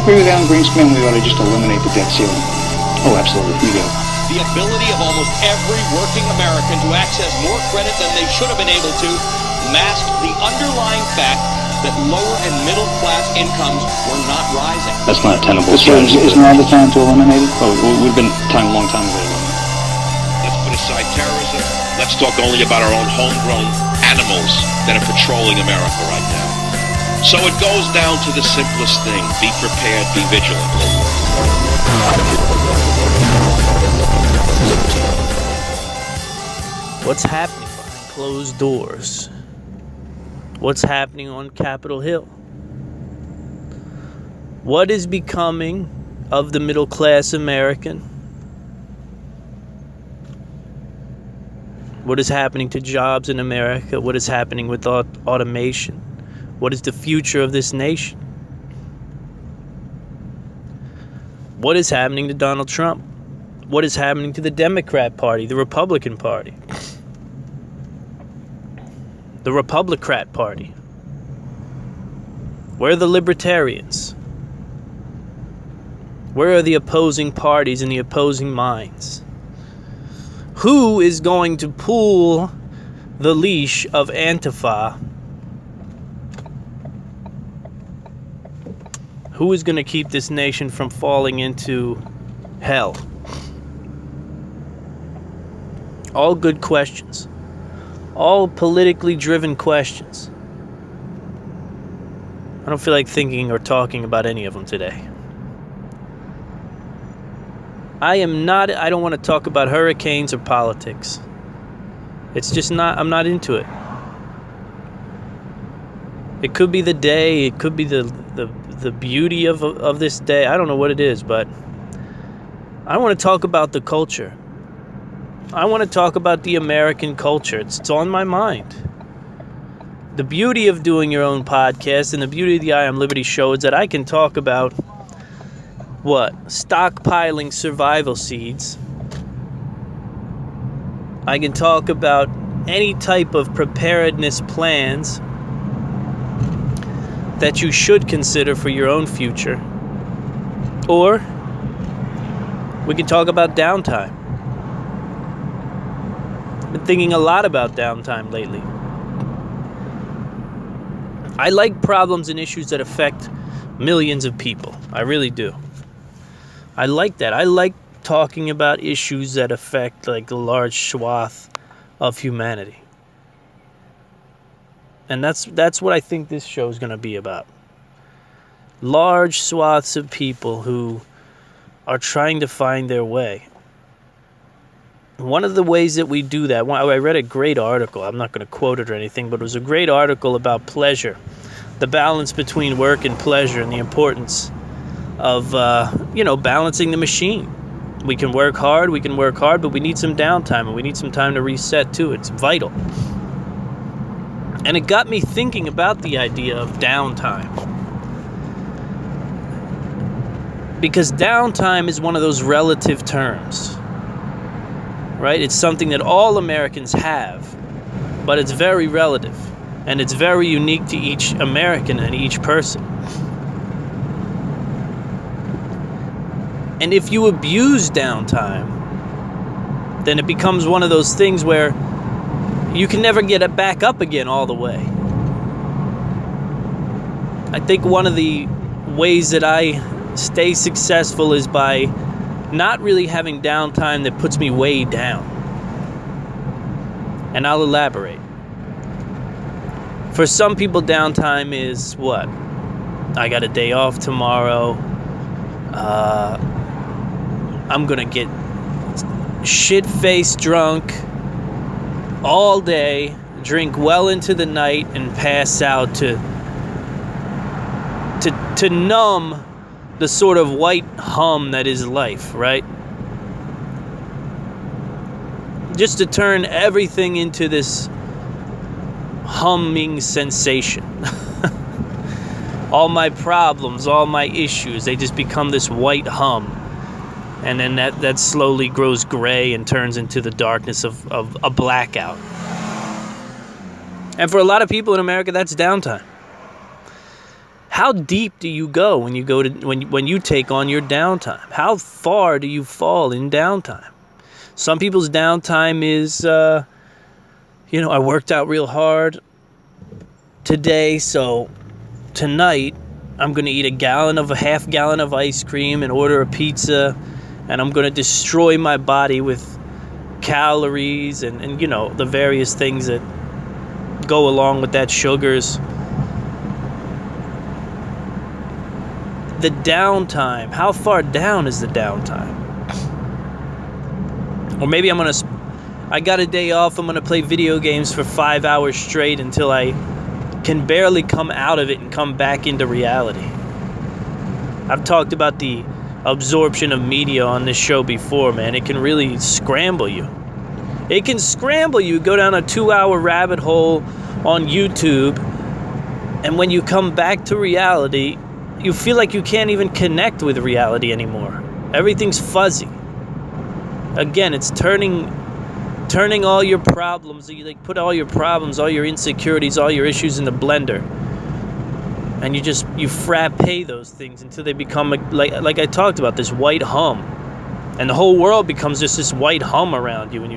agree with Alan Greenspan. We ought to just eliminate the debt ceiling. Oh, absolutely. We do. The ability of almost every working American to access more credit than they should have been able to masked the underlying fact that lower and middle class incomes were not rising. That's not a tenable strategy. Isn't now the time to eliminate it? Oh, we've been a long time ago to eliminate it. Let's put aside terrorism. Let's talk only about our own homegrown animals that are patrolling America right now. So it goes down to the simplest thing. Be prepared, be vigilant. What's happening behind closed doors? What's happening on Capitol Hill? What is becoming of the middle class American? What is happening to jobs in America? What is happening with automation? What is the future of this nation? What is happening to Donald Trump? What is happening to the Democrat Party, the Republican Party? The Republicrat Party? Where are the libertarians? Where are the opposing parties and the opposing minds? Who is going to pull the leash of Antifa? Who is going to keep this nation from falling into hell? All good questions. All politically driven questions. I don't feel like thinking or talking about any of them today. I don't want to talk about hurricanes or politics. It's just not, I'm not into it. It could be the day, it could be the beauty of this day. I don't know what it is, but I want to talk about the culture. I want to talk about the American culture. It's on my mind. The beauty of doing your own podcast and the beauty of the I Am Liberty show is that I can talk about stockpiling survival seeds. I can talk about any type of preparedness plans that you should consider for your own future. Or we can talk about downtime. I've been thinking a lot about downtime lately. I like problems and issues that affect millions of people. I really do. I like that. I like talking about issues that affect like a large swath of humanity. And that's what I think this show is going to be about. Large swaths of people who are trying to find their way. One of the ways that we do that, I read a great article. I'm not going to quote it or anything, but it was a great article about pleasure. The balance between work and pleasure and the importance of, balancing the machine. We can work hard, but we need some downtime, and we need some time to reset too. It's vital. And it got me thinking about the idea of downtime. Because downtime is one of those relative terms, right? It's something that all Americans have, but it's very relative. And it's very unique to each American and each person. And if you abuse downtime, then it becomes one of those things where you can never get it back up again all the way. I think one of the ways that I stay successful is by not really having downtime that puts me way down. And I'll elaborate. For some people, downtime is what? I got a day off tomorrow. I'm gonna get shit-faced drunk all day, drink well into the night, and pass out to numb the sort of white hum that is life, right? Just to turn everything into this humming sensation. All my problems, all my issues, they just become this white hum. And then that slowly grows gray and turns into the darkness of a blackout. And for a lot of people in America, that's downtime. How deep do you go when you take on your downtime? How far do you fall in downtime? Some people's downtime is, I worked out real hard today, so tonight I'm going to eat a half gallon of ice cream and order a pizza, and I'm going to destroy my body with calories and the various things that go along with that, sugars. The downtime, how far down is the downtime? Or maybe I got a day off, I'm going to play video games for 5 hours straight until I can barely come out of it and come back into reality. I've talked about the absorption of media on this show before, man. It can really scramble you. It can scramble you, go down a 2-hour rabbit hole on YouTube, and when you come back to reality, you feel like you can't even connect with reality anymore. Everything's fuzzy. Again, it's turning all your problems, you put all your problems, all your insecurities, all your issues in the blender. And you frappe those things until they become like I talked about, this white hum. And the whole world becomes just this white hum around you, and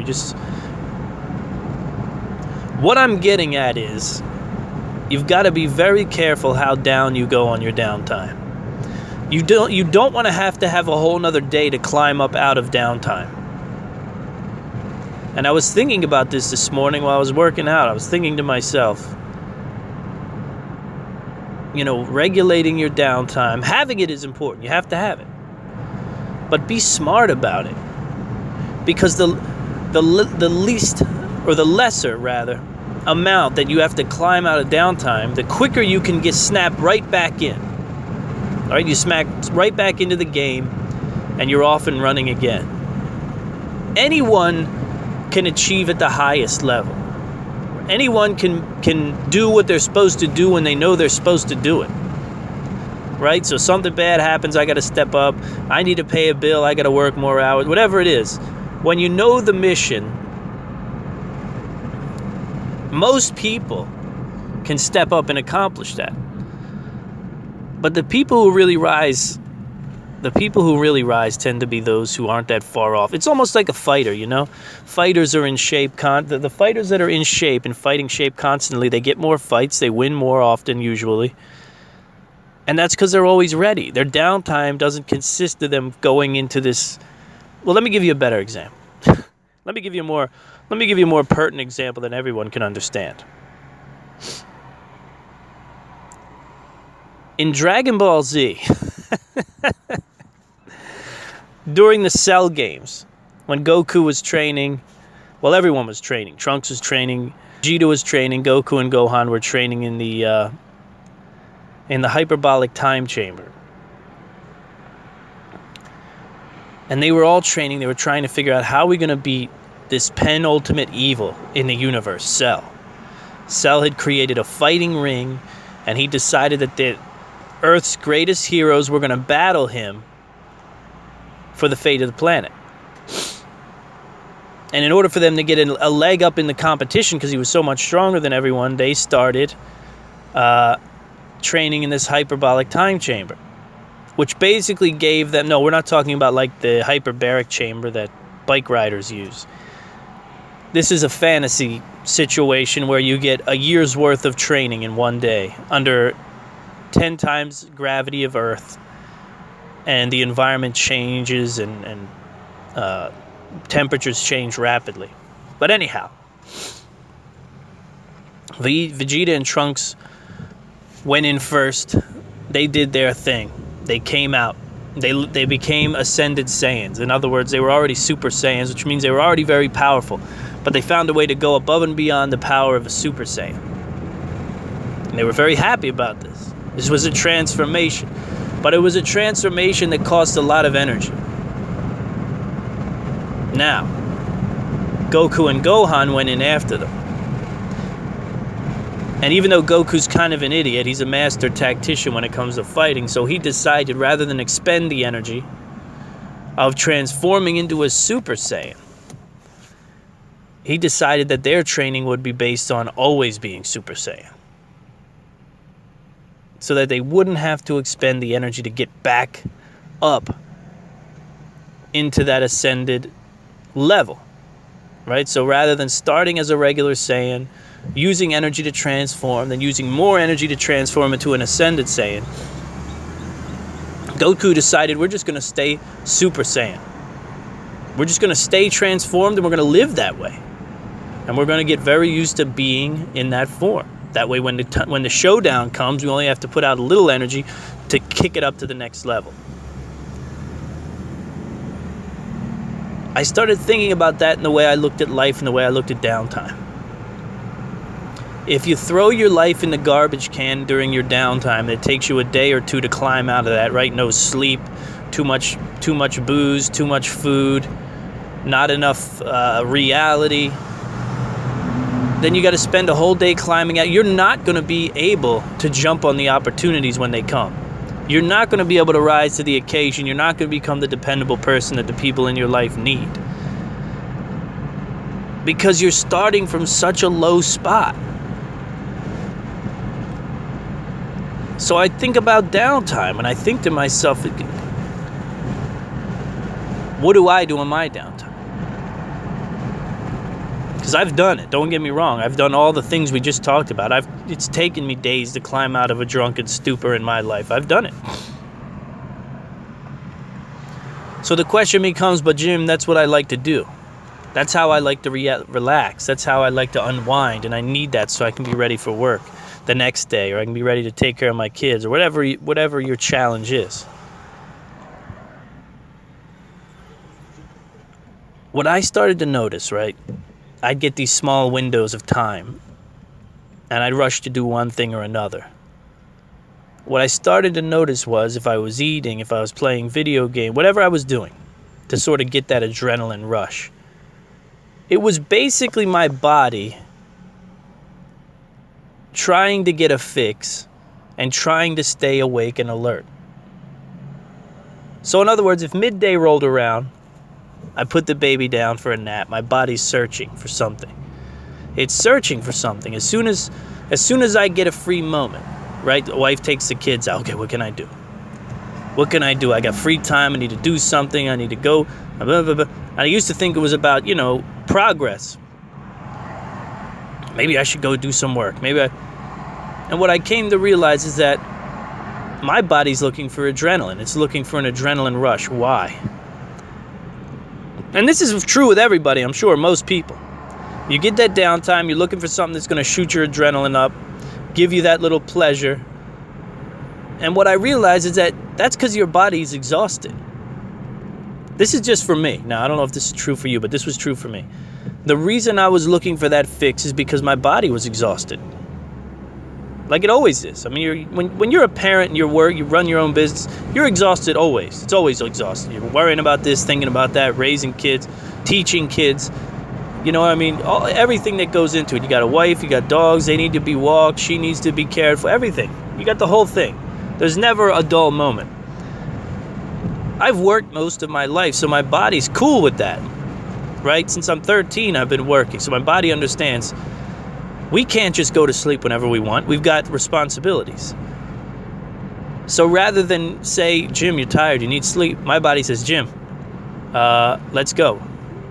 what I'm getting at is, you've got to be very careful how down you go on your downtime. You don't want to have a whole nother day to climb up out of downtime. And I was thinking about this morning while I was working out. I was thinking to myself, regulating your downtime, having it is important. You have to have it. But be smart about it. Because the least, or the lesser rather, amount that you have to climb out of downtime, the quicker you can get snapped right back in. All right, you smack right back into the game, and you're off and running again. Anyone can achieve at the highest level. Anyone can do what they're supposed to do when they know they're supposed to do it. Right? So something bad happens, I got to step up. I need to pay a bill, I got to work more hours, whatever it is. When you know the mission, most people can step up and accomplish that. But the people who really rise tend to be those who aren't that far off. It's almost like a fighter, Fighters are in shape. The fighters that are in shape and fighting shape constantly, they get more fights, they win more often usually. And that's because they're always ready. Their downtime doesn't consist of them going into this. Well, let me give you a better example. Let me give you a more pertinent example that everyone can understand. In Dragon Ball Z, during the Cell games, when Goku was training, well, everyone was training. Trunks was training, Vegeta was training, Goku and Gohan were training in the hyperbolic time chamber. And they were all training. They were trying to figure out how we're going to beat this penultimate evil in the universe, Cell. Cell had created a fighting ring, and he decided that the Earth's greatest heroes were going to battle him for the fate of the planet. And in order for them to get a leg up in the competition, because he was so much stronger than everyone, they started training in this hyperbolic time chamber, which basically gave them, no, we're not talking about like the hyperbaric chamber that bike riders use. This is a fantasy situation where you get a year's worth of training in one day under 10 times gravity of Earth, and the environment changes and temperatures change rapidly. But anyhow, Vegeta and Trunks went in first. They did their thing. They came out. They became ascended Saiyans. In other words, they were already Super Saiyans, which means they were already very powerful. But they found a way to go above and beyond the power of a Super Saiyan. And they were very happy about this. This was a transformation. But it was a transformation that cost a lot of energy. Now, Goku and Gohan went in after them. And even though Goku's kind of an idiot, he's a master tactician when it comes to fighting, so he decided, rather than expend the energy of transforming into a Super Saiyan, he decided that their training would be based on always being Super Saiyan. so that they wouldn't have to expend the energy to get back up into that ascended level, right? So rather than starting as a regular Saiyan, using energy to transform, then using more energy to transform into an ascended Saiyan, Goku decided we're just going to stay Super Saiyan. We're just going to stay transformed, and we're going to live that way. And we're going to get very used to being in that form. That way, when the showdown comes, we only have to put out a little energy to kick it up to the next level. I started thinking about that in the way I looked at life and the way I looked at downtime. If you throw your life in the garbage can during your downtime, it takes you a day or two to climb out of that, right? No sleep, too much booze, too much food, not enough reality. Then you got to spend a whole day climbing out. You're not going to be able to jump on the opportunities when they come. You're not going to be able to rise to the occasion. You're not going to become the dependable person that the people in your life need. Because you're starting from such a low spot. So I think about downtime, and I think to myself, what do I do in my downtime? Because I've done it, don't get me wrong. I've done all the things we just talked about. It's taken me days to climb out of a drunken stupor in my life. I've done it. So the question becomes, but Jim, that's what I like to do. That's how I like to relax. That's how I like to unwind, and I need that so I can be ready for work the next day, or I can be ready to take care of my kids, or whatever your challenge is. What I started to notice, right? I'd get these small windows of time, and I'd rush to do one thing or another. What I started to notice was if I was eating, if I was playing video game, whatever I was doing to sort of get that adrenaline rush, it was basically my body trying to get a fix and trying to stay awake and alert. So in other words, if midday rolled around, I put the baby down for a nap. My body's searching for something. It's searching for something. As soon as I get a free moment, right? The wife takes the kids out. Okay, what can I do? What can I do? I got free time. I need to do something. I need to go. Blah, blah, blah. I used to think it was about, progress. Maybe I should go do some work. And what I came to realize is that my body's looking for adrenaline. It's looking for an adrenaline rush. Why? And this is true with everybody, I'm sure, most people. You get that downtime, you're looking for something that's going to shoot your adrenaline up, give you that little pleasure. And what I realize is that that's because your body's exhausted. This is just for me. Now, I don't know if this is true for you, but this was true for me. The reason I was looking for that fix is because my body was exhausted. Like it always is. I mean, when you're a parent and you run your own business, you're exhausted always. It's always exhausted. You're worrying about this, thinking about that, raising kids, teaching kids. You know what I mean? Everything that goes into it. You got a wife, you got dogs, they need to be walked, she needs to be cared for, everything. You got the whole thing. There's never a dull moment. I've worked most of my life, so my body's cool with that, right? Since I'm 13, I've been working, so my body understands we can't just go to sleep whenever we want. We've got responsibilities. So rather than say, Jim, you're tired, you need sleep, my body says, Jim, let's go.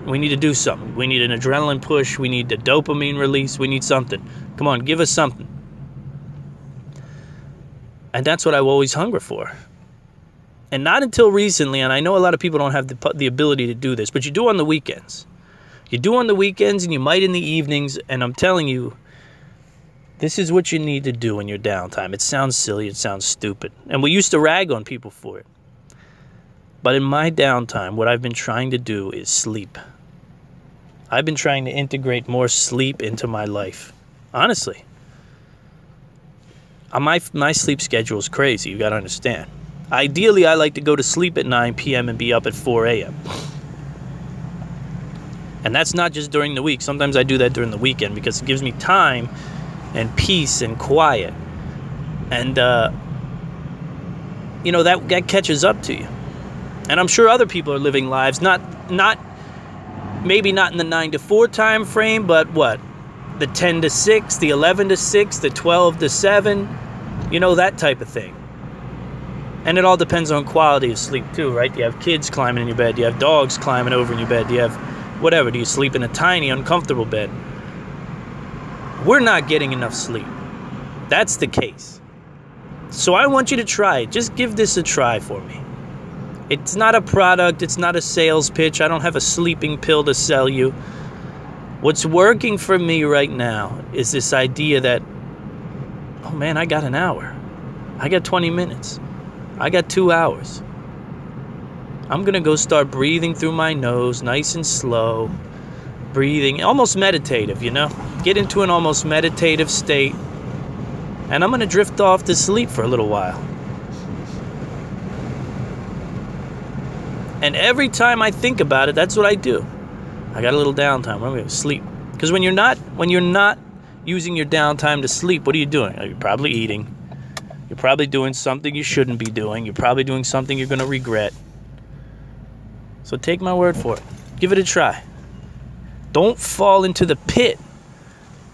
We need to do something. We need an adrenaline push. We need a dopamine release. We need something. Come on, give us something. And that's what I've always hungered for. And not until recently, and I know a lot of people don't have the ability to do this, but you do on the weekends. You do on the weekends and you might in the evenings, and I'm telling you, this is what you need to do in your downtime. It sounds silly, it sounds stupid, and we used to rag on people for it. But in my downtime, what I've been trying to do is sleep. I've been trying to integrate more sleep into my life. Honestly. My sleep schedule is crazy, you got to understand. Ideally, I like to go to sleep at 9 p.m. and be up at 4 a.m. And that's not just during the week. Sometimes I do that during the weekend because it gives me time and peace and quiet. And, that catches up to you. And I'm sure other people are living lives, maybe not in the 9 to 4 time frame, but what? The 10 to 6, the 11 to 6, the 12 to 7. You know, that type of thing. And it all depends on quality of sleep too, right? Do you have kids climbing in your bed? Do you have dogs climbing over in your bed? Do you have whatever? Do you sleep in a tiny, uncomfortable bed? We're not getting enough sleep. That's the case. So I want you to try it. Just give this a try for me. It's not a product. It's not a sales pitch. I don't have a sleeping pill to sell you. What's working for me right now is this idea that, oh man, I got an hour. I got 20 minutes. I got 2 hours. I'm going to go start breathing through my nose, nice and slow. Breathing, almost meditative, you know? Get into an almost meditative state. And I'm going to drift off to sleep for a little while. And every time I think about it, that's what I do. I got a little downtime. I'm going to sleep. Because when you're not using your downtime to sleep, what are you doing? You're probably eating. You're probably doing something you shouldn't be doing. You're probably doing something you're going to regret. So take my word for it. Give it a try. Don't fall into the pit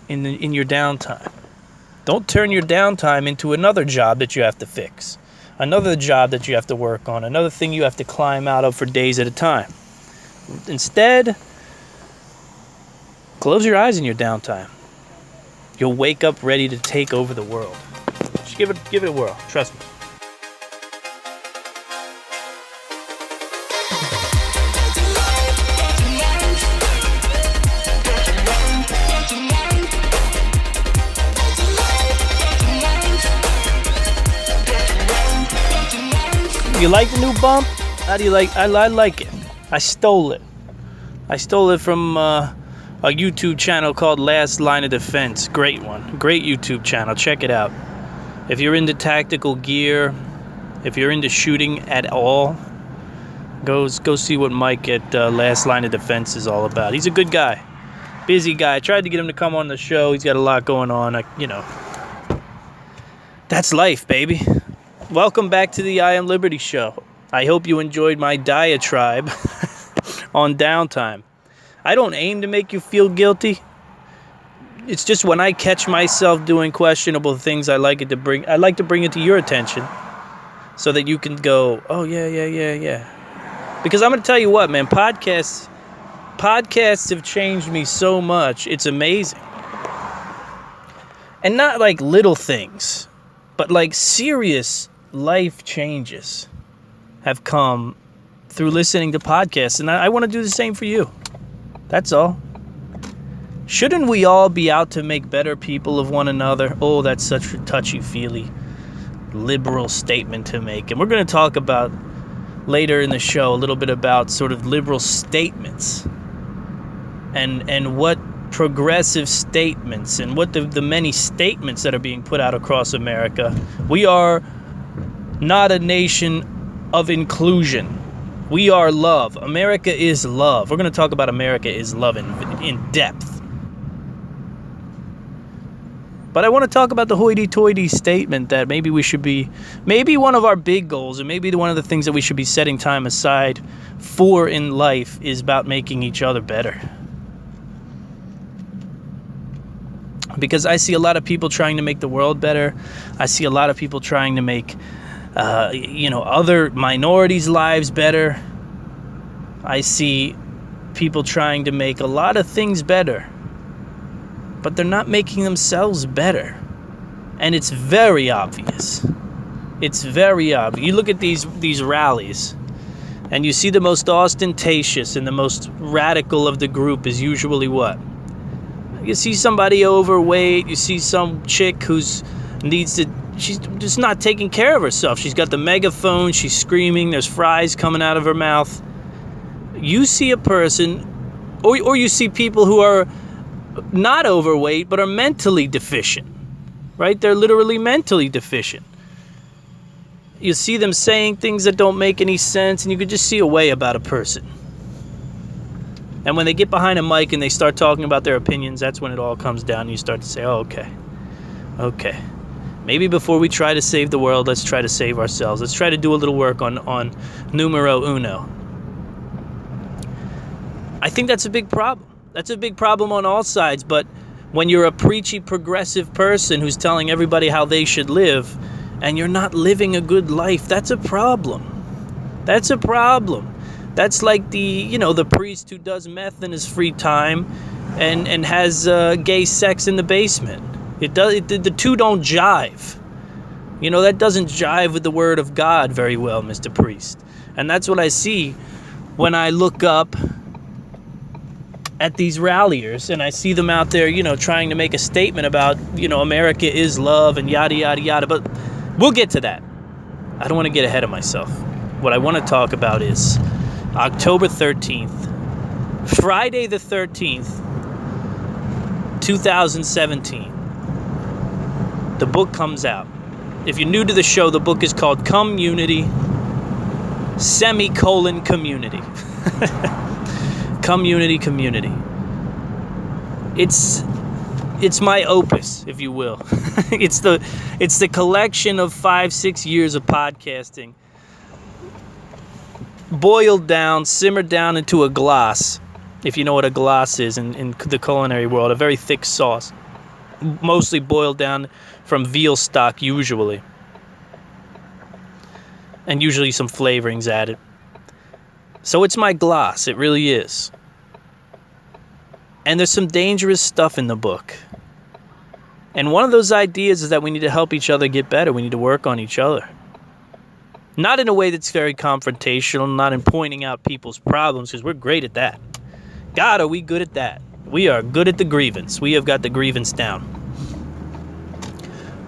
in your downtime. Don't turn your downtime into another job that you have to fix. Another job that you have to work on. Another thing you have to climb out of for days at a time. Instead, close your eyes in your downtime. You'll wake up ready to take over the world. Just give it a whirl. Trust me. You like the new bump? How do you like? I like it. I stole it. I stole it from a YouTube channel called Last Line of Defense. Great one. Great YouTube channel. Check it out. If you're into tactical gear, if you're into shooting at all, go see what Mike at Last Line of Defense is all about. He's a good guy. Busy guy. I tried to get him to come on the show. He's got a lot going on. That's life, baby. Welcome back to the I Am Liberty show. I hope you enjoyed my diatribe on Downtime. I don't aim to make you feel guilty. It's just when I catch myself doing questionable things, I like to bring it to your attention so that you can go, oh yeah. Because I'm going to tell you what, man, podcasts have changed me so much. It's amazing. And not like little things, but like serious life changes have come through listening to podcasts, and I want to do the same for you. That's all. Shouldn't we all be out to make better people of one another? Oh, that's such a touchy-feely liberal statement to make. And we're going to talk about later in the show a little bit about sort of liberal statements and what progressive statements and what the many statements that are being put out across America. We are not a nation of inclusion. We are love. America is love. We're going to talk about America is love in depth. But I want to talk about the hoity-toity statement that maybe one of our big goals, and maybe one of the things that we should be setting time aside for in life is about making each other better. Because I see a lot of people trying to make the world better. I see a lot of people trying to make other minorities' lives better. I see people trying to make a lot of things better, but they're not making themselves better. And it's very obvious. It's very obvious. You look at these rallies, and you see the most ostentatious and the most radical of the group is usually what? You see somebody overweight. You see some chick she's just not taking care of herself. She's got the megaphone. She's screaming. There's fries coming out of her mouth. You see a person, or you see people who are not overweight but are mentally deficient, right? They're literally mentally deficient. You see them saying things that don't make any sense, and you could just see a way about a person. And when they get behind a mic and they start talking about their opinions, that's when it all comes down and you start to say, oh, okay. Maybe before we try to save the world, let's try to save ourselves. Let's try to do a little work on numero uno. I think that's a big problem. That's a big problem on all sides, but when you're a preachy progressive person who's telling everybody how they should live and you're not living a good life, that's a problem. That's a problem. That's like the priest who does meth in his free time and has gay sex in the basement. The two don't jive. That doesn't jive with the word of God very well, Mr. Priest. And that's what I see when I look up at these ralliers and I see them out there, trying to make a statement about, America is love and yada, yada, yada. But we'll get to that. I don't want to get ahead of myself. What I want to talk about is October 13th, Friday the 13th, 2017. The book comes out. If you're new to the show, the book is called Community, Community. Community. It's my opus, if you will. It's the collection of 5-6 years of podcasting, boiled down, simmered down into a glass, if you know what a glass is in the culinary world, a very thick sauce, mostly boiled down from veal stock usually, and usually some flavorings added. So it's my glass, it really is. And there's some dangerous stuff in the book. And one of those ideas is that we need to help each other get better. We need to work on each other. Not in a way that's very confrontational, not in pointing out people's problems, because we're great at that. God, are we good at that? We are good at the grievance. We have got the grievance down.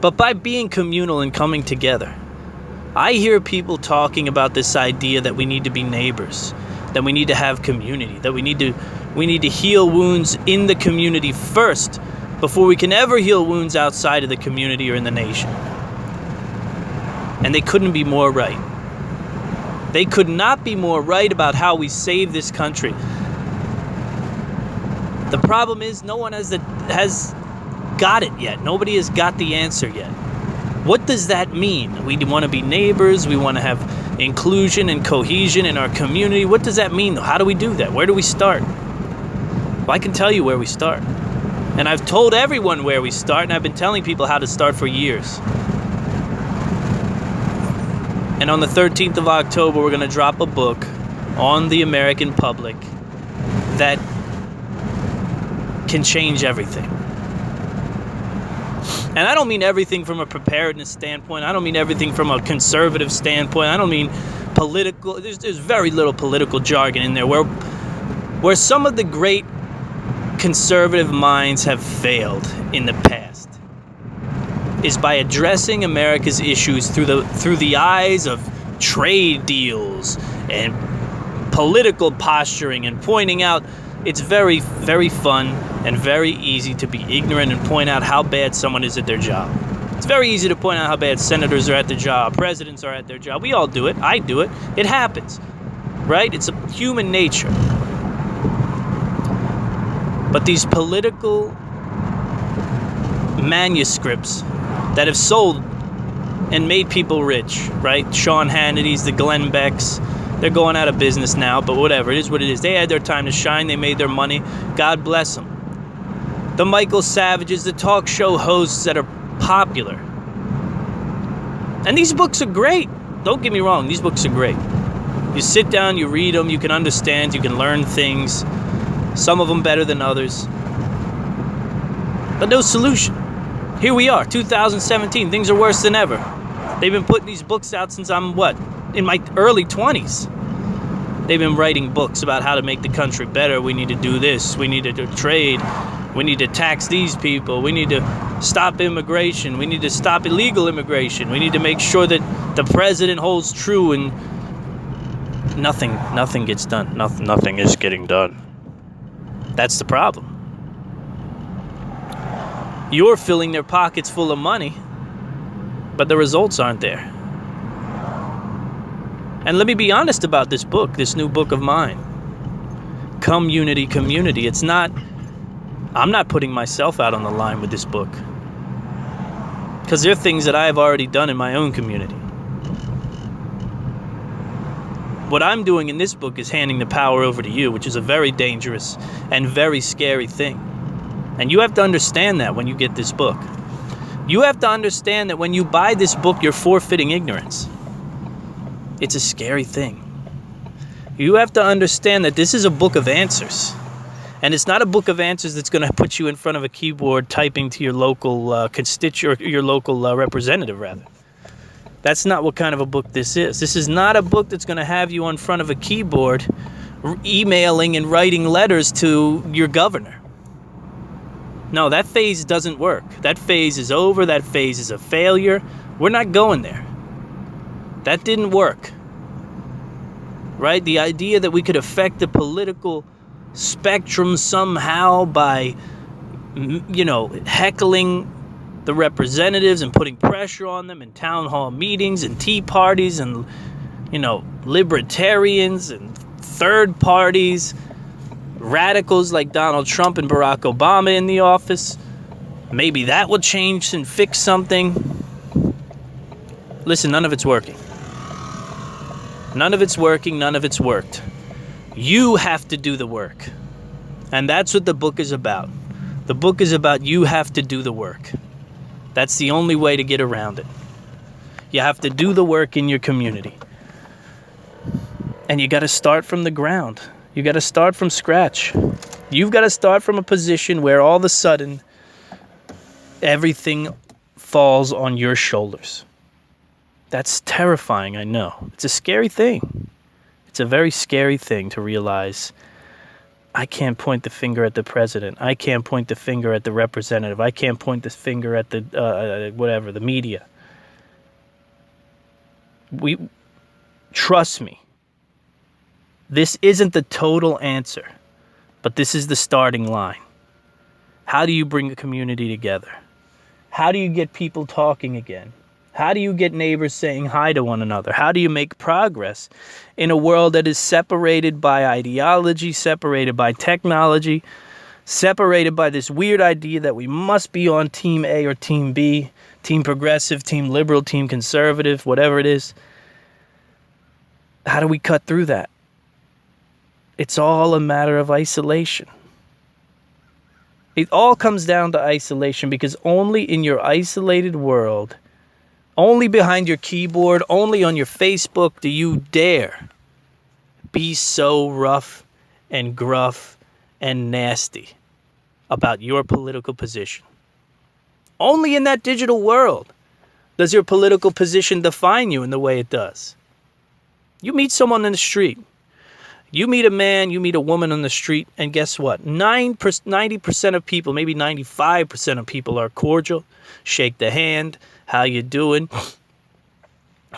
But by being communal and coming together, I hear people talking about this idea that we need to be neighbors, that we need to have community, that we need to heal wounds in the community first before we can ever heal wounds outside of the community or in the nation. And they couldn't be more right. They could not be more right about how we save this country. The problem is no one has got it yet. Nobody has got the answer yet. What does that mean? We want to be neighbors. We want to have inclusion and cohesion in our community. What does that mean, though? How do we do that? Where do we start? Well, I can tell you where we start. And I've told everyone where we start, and I've been telling people how to start for years. And on the 13th of October, we're going to drop a book on the American public that can change everything. And I don't mean everything from a preparedness standpoint. I don't mean everything from a conservative standpoint. I don't mean political. There's very little political jargon in there. Where some of the great conservative minds have failed in the past is by addressing America's issues through the eyes of trade deals and political posturing and pointing out. It's very, very fun and very easy to be ignorant and point out how bad someone is at their job. It's very easy to point out how bad senators are at their job, presidents are at their job. We all do it. I do it. It happens, right? It's a human nature. But these political manuscripts that have sold and made people rich, right? Sean Hannity's, the Glenn Becks, they're going out of business now, but whatever, it is what it is. They had their time to shine. They made their money. God bless them. The Michael Savages, the talk show hosts that are popular. And these books are great. Don't get me wrong. These books are great. You sit down, you read them, you can understand, you can learn things. Some of them better than others. But no solution. Here we are, 2017. Things are worse than ever. They've been putting these books out since I'm, in my early 20s. They've been writing books about how to make the country better. We need to do this. We need to do trade. We need to tax these people. We need to stop immigration. We need to stop illegal immigration. We need to make sure that the president holds true, and nothing gets done. Nothing is getting done. That's the problem. You're filling their pockets full of money, but the results aren't there. And let me be honest about this book, this new book of mine. Community. It's not, I'm not putting myself out on the line with this book. Because there are things that I have already done in my own community. What I'm doing in this book is handing the power over to you, which is a very dangerous and very scary thing. And you have to understand that when you get this book. You have to understand that when you buy this book, you're forfeiting ignorance. It's a scary thing. You have to understand that this is a book of answers. And it's not a book of answers that's going to put you in front of a keyboard typing to your local constituent, or your local representative, rather. That's not what kind of a book this is. This is not a book that's going to have you in front of a keyboard emailing and writing letters to your governor. No, that phase doesn't work. That phase is over. That phase is a failure. We're not going there. That didn't work. Right? The idea that we could affect the political spectrum somehow by, heckling the representatives and putting pressure on them in town hall meetings and tea parties and, libertarians and third parties, radicals like Donald Trump and Barack Obama in the office. Maybe that will change and fix something. Listen, none of it's working. None of it's working. None of it's worked. You have to do the work. And that's what the book is about. The book is about you have to do the work. That's the only way to get around it. You have to do the work in your community. And you got to start from the ground. You got to start from scratch. You've got to start from a position where all of a sudden everything falls on your shoulders. That's terrifying, I know. It's a scary thing. It's a very scary thing to realize I can't point the finger at the president. I can't point the finger at the representative. I can't point the finger at the the media. Trust me. This isn't the total answer, but this is the starting line. How do you bring a community together? How do you get people talking again? How do you get neighbors saying hi to one another? How do you make progress in a world that is separated by ideology, separated by technology, separated by this weird idea that we must be on Team A or Team B, Team Progressive, Team Liberal, Team Conservative, whatever it is? How do we cut through that? It's all a matter of isolation. It all comes down to isolation, because only in your isolated world, only behind your keyboard, only on your Facebook do you dare be so rough and gruff and nasty about your political position. Only in that digital world does your political position define you in the way it does. You meet someone in the street. You meet a man, you meet a woman on the street, and guess what? 90% of people, maybe 95% of people are cordial. Shake the hand. How you doing?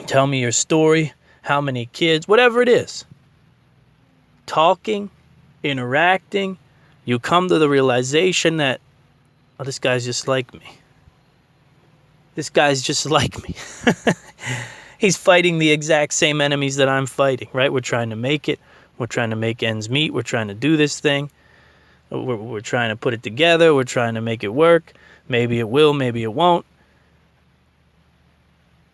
Tell me your story. How many kids? Whatever it is. Talking, interacting. You come to the realization that, oh, this guy's just like me. This guy's just like me. He's fighting the exact same enemies that I'm fighting, right? We're trying to make it. We're trying to make ends meet. We're trying to do this thing. We're trying to put it together. We're trying to make it work. Maybe it will, maybe it won't.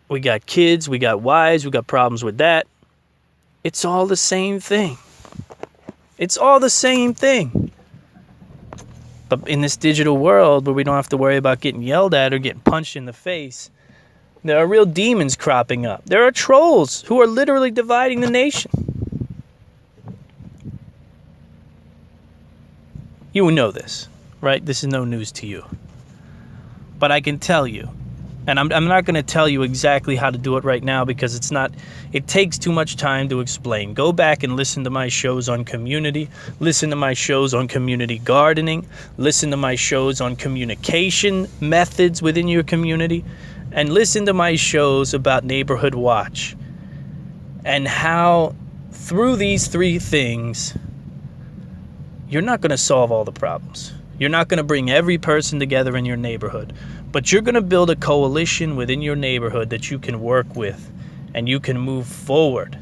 We got kids, we got wives, we got problems with that. It's all the same thing. It's all the same thing. But in this digital world where we don't have to worry about getting yelled at or getting punched in the face, there are real demons cropping up. There are trolls who are literally dividing the nation. You know this, right? This is no news to you. But I can tell you, and I'm not going to tell you exactly how to do it right now, because it takes too much time to explain. Go back and listen to my shows on community, listen to my shows on community gardening, listen to my shows on communication methods within your community, and listen to my shows about Neighborhood Watch, and how through these three things, you're not going to solve all the problems. You're not going to bring every person together in your neighborhood, but you're going to build a coalition within your neighborhood that you can work with, and you can move forward.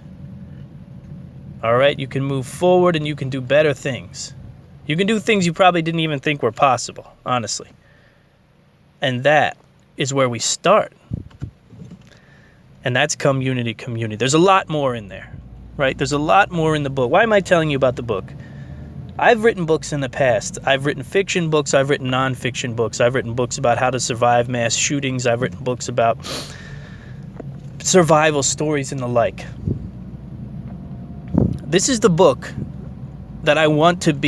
All right? You can move forward, and you can do better things. You can do things you probably didn't even think were possible, honestly. And that is where we start. And that's community. There's a lot more in there, right? There's a lot more in the book. Why am I telling you about the book? I've written books in the past. I've written fiction books. I've written non-fiction books. I've written books about how to survive mass shootings. I've written books about survival stories and the like. This is the book that I want it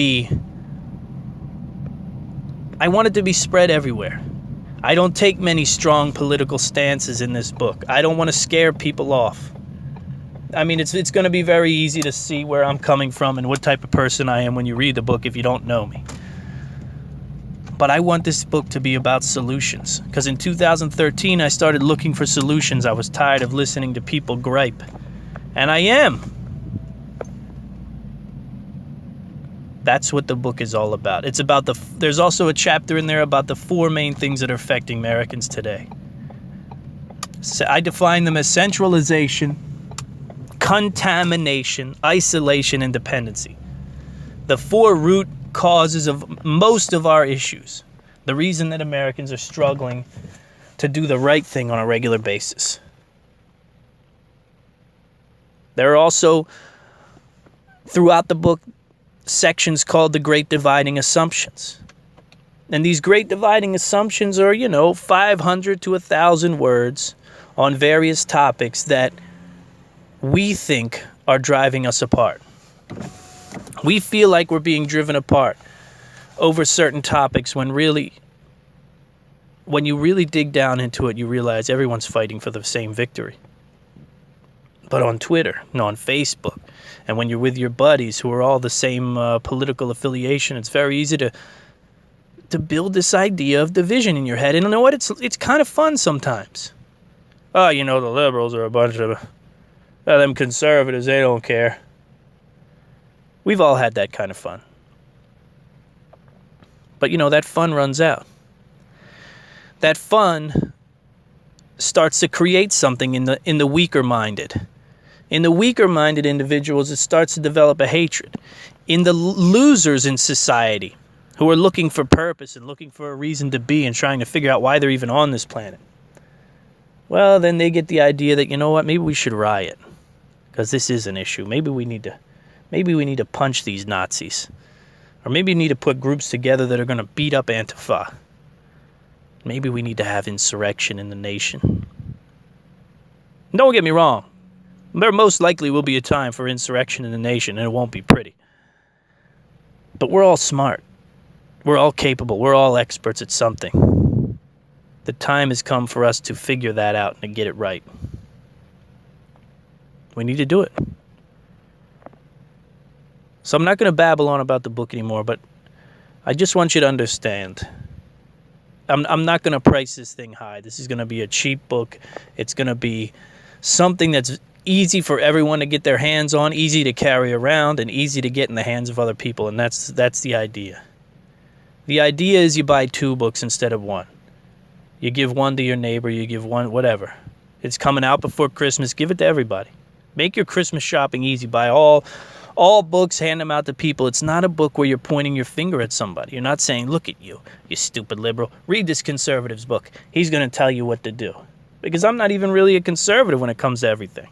to be spread everywhere. I don't take many strong political stances in this book. I don't want to scare people off. I mean, it's going to be very easy to see where I'm coming from and what type of person I am when you read the book if you don't know me. But I want this book to be about solutions. Because in 2013, I started looking for solutions. I was tired of listening to people gripe. And I am. That's what the book is all about. It's about there's also a chapter in there about the 4 main things that are affecting Americans today. So I define them as centralization, contamination, isolation, and dependency. The 4 root causes of most of our issues. The reason that Americans are struggling to do the right thing on a regular basis. There are also, throughout the book, sections called the Great Dividing Assumptions. And these Great Dividing Assumptions are, 500 to 1,000 words on various topics that we think are driving us apart. We feel like we're being driven apart over certain topics when you really dig down into it, you realize everyone's fighting for the same victory. But on Twitter and on Facebook, and when you're with your buddies who are all the same political affiliation, it's very easy to build this idea of division in your head. And you know what? It's kind of fun sometimes. Oh, the liberals are a bunch of them conservatives. They don't care. We've all had that kind of fun. But, that fun runs out. That fun starts to create something in the weaker-minded. In the weaker-minded individuals, it starts to develop a hatred. In the losers in society, who are looking for purpose and looking for a reason to be and trying to figure out why they're even on this planet, well, then they get the idea that, maybe we should riot, because this is an issue. Maybe we need to punch these Nazis. Or maybe we need to put groups together that are going to beat up Antifa. Maybe we need to have insurrection in the nation. Don't get me wrong. There most likely will be a time for insurrection in the nation, and it won't be pretty. But we're all smart. We're all capable. We're all experts at something. The time has come for us to figure that out and to get it right. We need to do it. So I'm not going to babble on about the book anymore, but I just want you to understand. I'm not going to price this thing high. This is going to be a cheap book. It's going to be something that's easy for everyone to get their hands on, easy to carry around, and easy to get in the hands of other people. And that's the idea. The idea is you buy 2 books instead of 1. You give 1 to your neighbor, you give 1, whatever. It's coming out before Christmas. Give it to everybody. Make your Christmas shopping easy. Buy all books, hand them out to people. It's not a book where you're pointing your finger at somebody. You're not saying, look at you stupid liberal. Read this conservative's book. He's going to tell you what to do. Because I'm not even really a conservative when it comes to everything.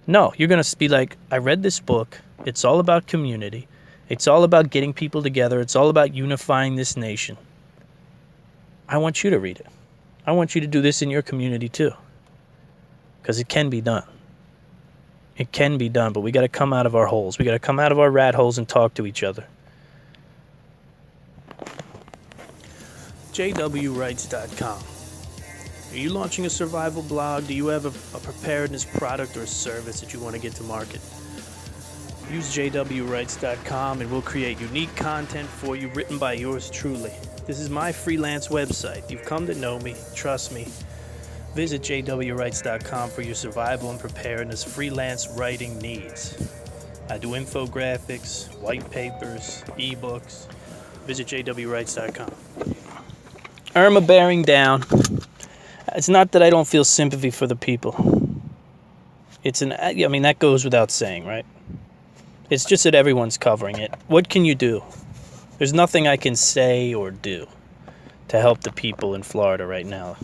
No, you're going to be like, I read this book. It's all about community. It's all about getting people together. It's all about unifying this nation. I want you to read it. I want you to do this in your community too. Because it can be done. It can be done, but we got to come out of our holes. We got to come out of our rat holes and talk to each other. jwrights.com. Are you launching a survival blog? Do you have a preparedness product or service that you want to get to market? Use jwrights.com and we'll create unique content for you written by yours truly. This is my freelance website. You've come to know me. Trust me. Visit jwrights.com for your survival and preparedness freelance writing needs. I do infographics, white papers, ebooks. Visit jwrights.com. Irma bearing down. It's not that I don't feel sympathy for the people. That goes without saying, right? It's just that everyone's covering it. What can you do? There's nothing I can say or do to help the people in Florida right now.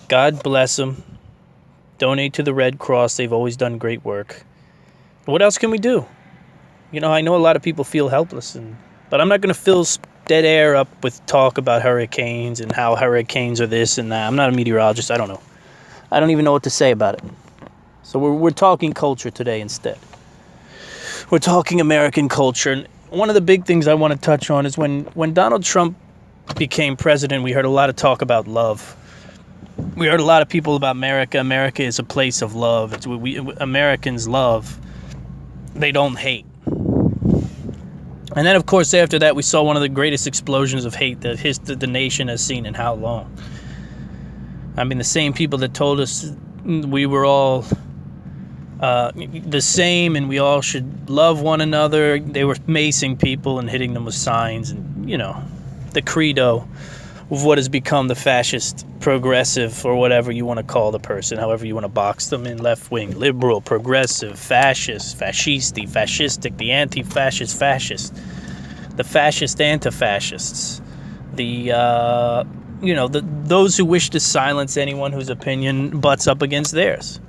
God bless them. Donate to the Red Cross. They've always done great work. What else can we do? You know, I know a lot of people feel helpless, but I'm not going to fill dead air up with talk about hurricanes and how hurricanes are this and that. I'm not a meteorologist. I don't know. I don't even know what to say about it. So we're talking culture today instead. We're talking American culture. And one of the big things I want to touch on is when Donald Trump became president, we heard a lot of talk about love. We heard a lot of people about America. America is a place of love. Americans love. They don't hate. And then, of course, after that, we saw one of the greatest explosions of hate that the nation has seen in how long. I mean, the same people that told us we were all the same and we all should love one another, they were macing people and hitting them with signs and, you know, the credo of what has become the fascist, progressive, or whatever you want to call the person, however you want to box them in, left-wing, liberal, progressive, fascist, fascisti, fascistic, the anti-fascist, fascist, the fascist anti-fascists, those who wish to silence anyone whose opinion butts up against theirs.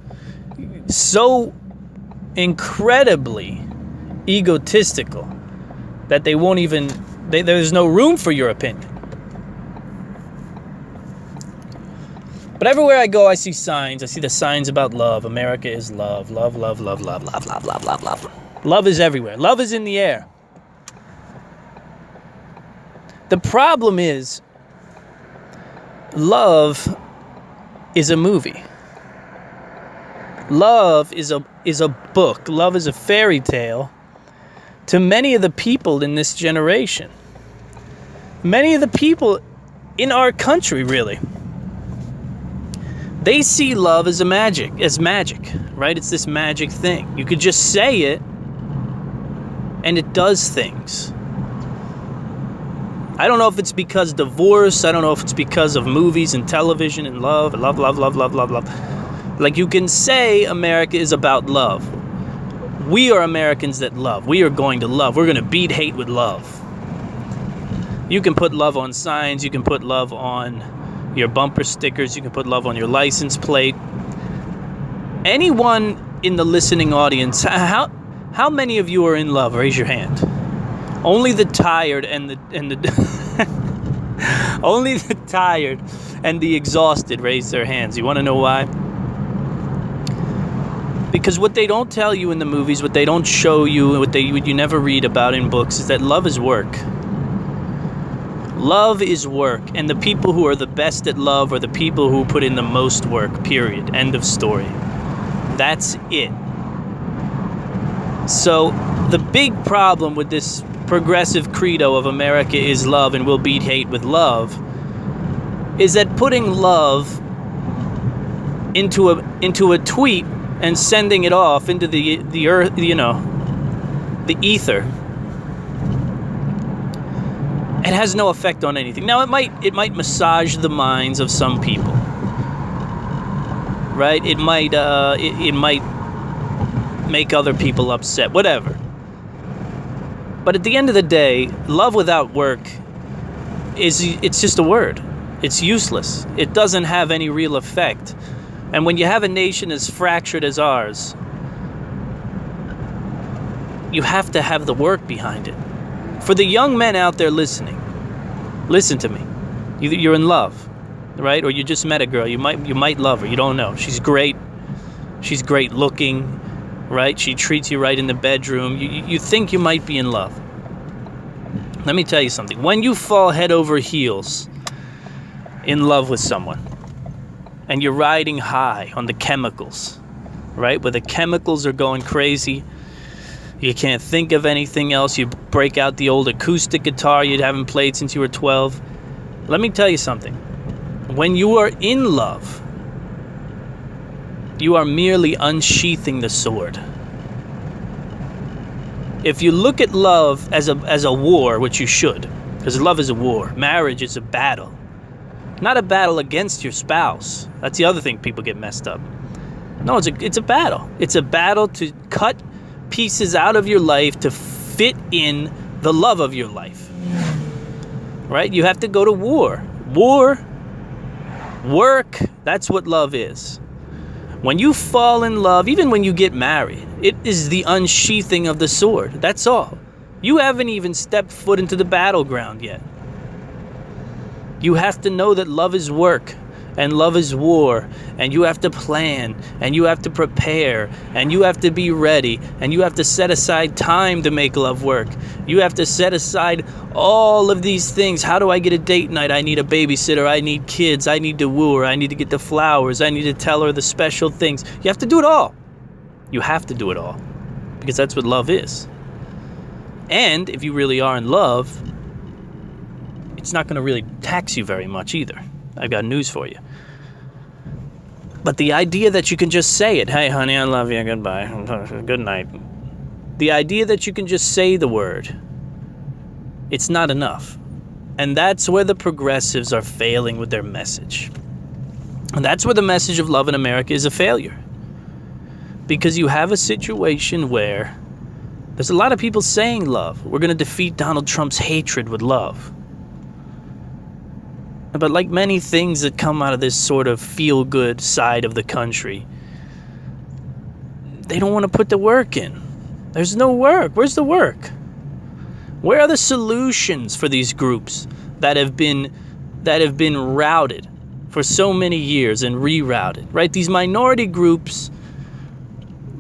So incredibly egotistical that they won't even, there's no room for your opinion. But everywhere I go, I see signs. I see the signs about love. America is love. Love, love, love, love, love, love, love, love, love. Love is everywhere. Love is in the air. The problem is, love is a movie. Love is a book. Love is a fairy tale to many of the people in this generation. Many of the people in our country, really. They see love as magic, right? It's this magic thing. You could just say it, and it does things. I don't know if it's because divorce. I don't know if it's because of movies and television and love. Love, love, love, love, love, love. Like, you can say America is about love. We are Americans that love. We are going to love. We're going to beat hate with love. You can put love on signs. You can put love on your bumper stickers, you can put love on your license plate. Anyone in the listening audience, how many of you are in love? Raise your hand. Only the tired and the only the tired and the exhausted raise their hands. You want to know why? Because what they don't tell you in the movies, what they don't show you, what you never read about in books is that love is work. Love is work, and the people who are the best at love are the people who put in the most work, period. End of story. That's it. So the big problem with this progressive credo of America is love and we'll beat hate with love is that putting love into a tweet and sending it off into the earth, the ether, it has no effect on anything. Now, it might massage the minds of some people, right? It might make other people upset, whatever. But at the end of the day, love without work it's just a word. It's useless. It doesn't have any real effect. And when you have a nation as fractured as ours, you have to have the work behind it. For the young men out there listening, listen to me. You're in love, right? Or you just met a girl. You might love her. You don't know. She's great. She's great looking, right? She treats you right in the bedroom. You think you might be in love. Let me tell you something. When you fall head over heels in love with someone, and you're riding high on the chemicals, right? Where the chemicals are going crazy. You can't think of anything else. You break out the old acoustic guitar you haven't played since you were 12. Let me tell you something. When you are in love, you are merely unsheathing the sword. If you look at love as a war, which you should, because love is a war. Marriage is a battle. Not a battle against your spouse. That's the other thing people get messed up. No, it's a battle. It's a battle to cut pieces out of your life to fit in the love of your life. Right? You have to go to war. War, work, that's what love is. When you fall in love, even when you get married, it is the unsheathing of the sword. That's all. You haven't even stepped foot into the battleground yet. You have to know that love is work and love is war, and you have to plan and you have to prepare and you have to be ready and you have to set aside time to make love work. You have to set aside all of these things. How do I get a date night? I need a babysitter. I need kids. I need to woo her. I need to get the flowers. I need to tell her the special things. You have to do it all. You have to do it all because that's what love is. And if you really are in love, it's not going to really tax you very much either. I've got news for you. But the idea that you can just say it, hey honey, I love you, goodbye, good night. The idea that you can just say the word, it's not enough. And that's where the progressives are failing with their message. And that's where the message of love in America is a failure. Because you have a situation where there's a lot of people saying love. We're going to defeat Donald Trump's hatred with love. But like many things that come out of this sort of feel-good side of the country, they don't want to put the work in. There's no work. Where's the work? Where are the solutions for these groups that have been routed for so many years and rerouted, right? These minority groups,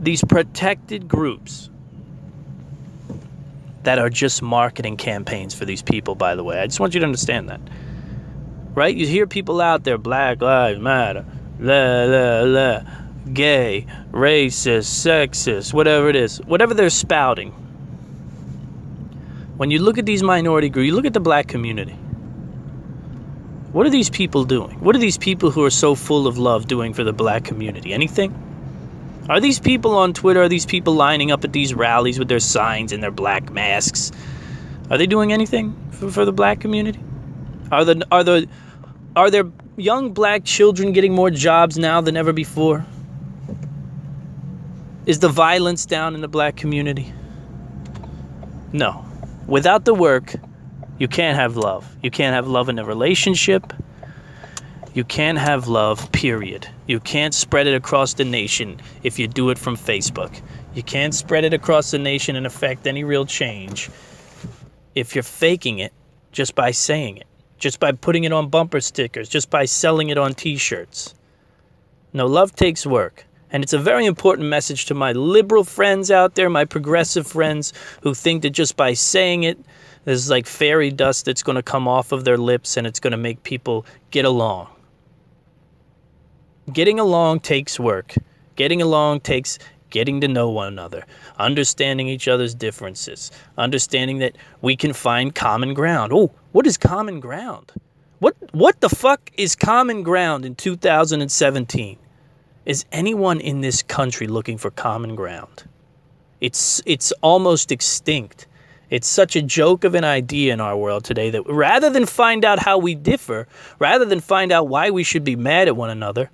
these protected groups that are just marketing campaigns for these people, by the way. I just want you to understand that. Right? You hear people out there, Black Lives Matter, gay, racist, sexist, whatever it is, whatever they're spouting. When you look at these minority groups, you look at the black community. What are these people doing? What are these people who are so full of love doing for the black community? Anything? Are these people on Twitter, are these people lining up at these rallies with their signs and their black masks? Are they doing anything for the black community? Are there young black children getting more jobs now than ever before? Is the violence down in the black community? No. Without the work, you can't have love. You can't have love in a relationship. You can't have love, period. You can't spread it across the nation if you do it from Facebook. You can't spread it across the nation and affect any real change if you're faking it just by saying it. Just by putting it on bumper stickers, just by selling it on t-shirts. No, love takes work. And it's a very important message to my liberal friends out there, my progressive friends who think that just by saying it, there's like fairy dust that's going to come off of their lips and it's going to make people get along. Getting along takes work. Getting along takes getting to know one another, understanding each other's differences, understanding that we can find common ground. Oh, what is common ground? What the fuck is common ground in 2017? Is anyone in this country looking for common ground? It's almost extinct. It's such a joke of an idea in our world today that rather than find out how we differ, rather than find out why we should be mad at one another,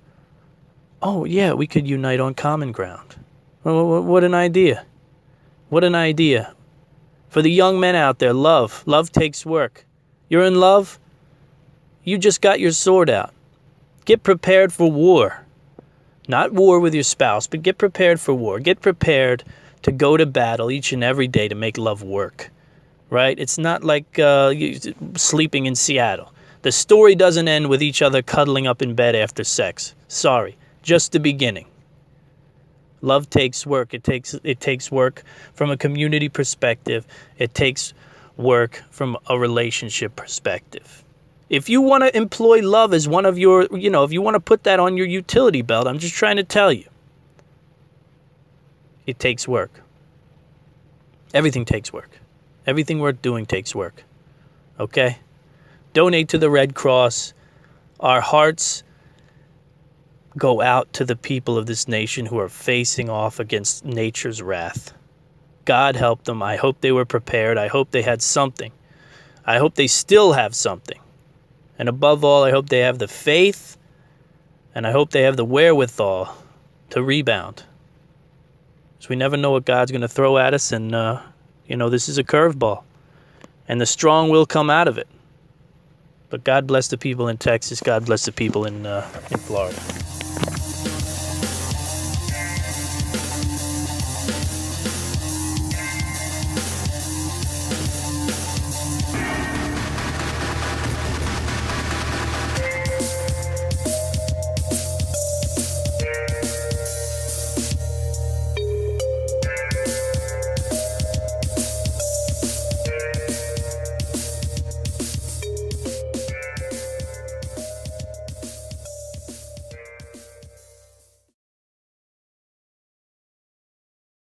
oh yeah, we could unite on common ground. What an idea. What an idea. For the young men out there, love. Love takes work. You're in love? You just got your sword out. Get prepared for war. Not war with your spouse, but get prepared for war. Get prepared to go to battle each and every day to make love work. Right? It's not like sleeping in Seattle. The story doesn't end with each other cuddling up in bed after sex. Sorry. Just the beginning. Love takes work. It takes work from a community perspective. It takes work from a relationship perspective. If you want to employ love as one of your, if you want to put that on your utility belt, I'm just trying to tell you. It takes work. Everything takes work. Everything worth doing takes work. Okay? Donate to the Red Cross. Our hearts go out to the people of this nation who are facing off against nature's wrath. God help them. I hope they were prepared. I hope they had something. I hope they still have something. And above all, I hope they have the faith, and I hope they have the wherewithal to rebound. Because we never know what God's going to throw at us, and, this is a curveball. And the strong will come out of it. But God bless the people in Texas. God bless the people in Florida.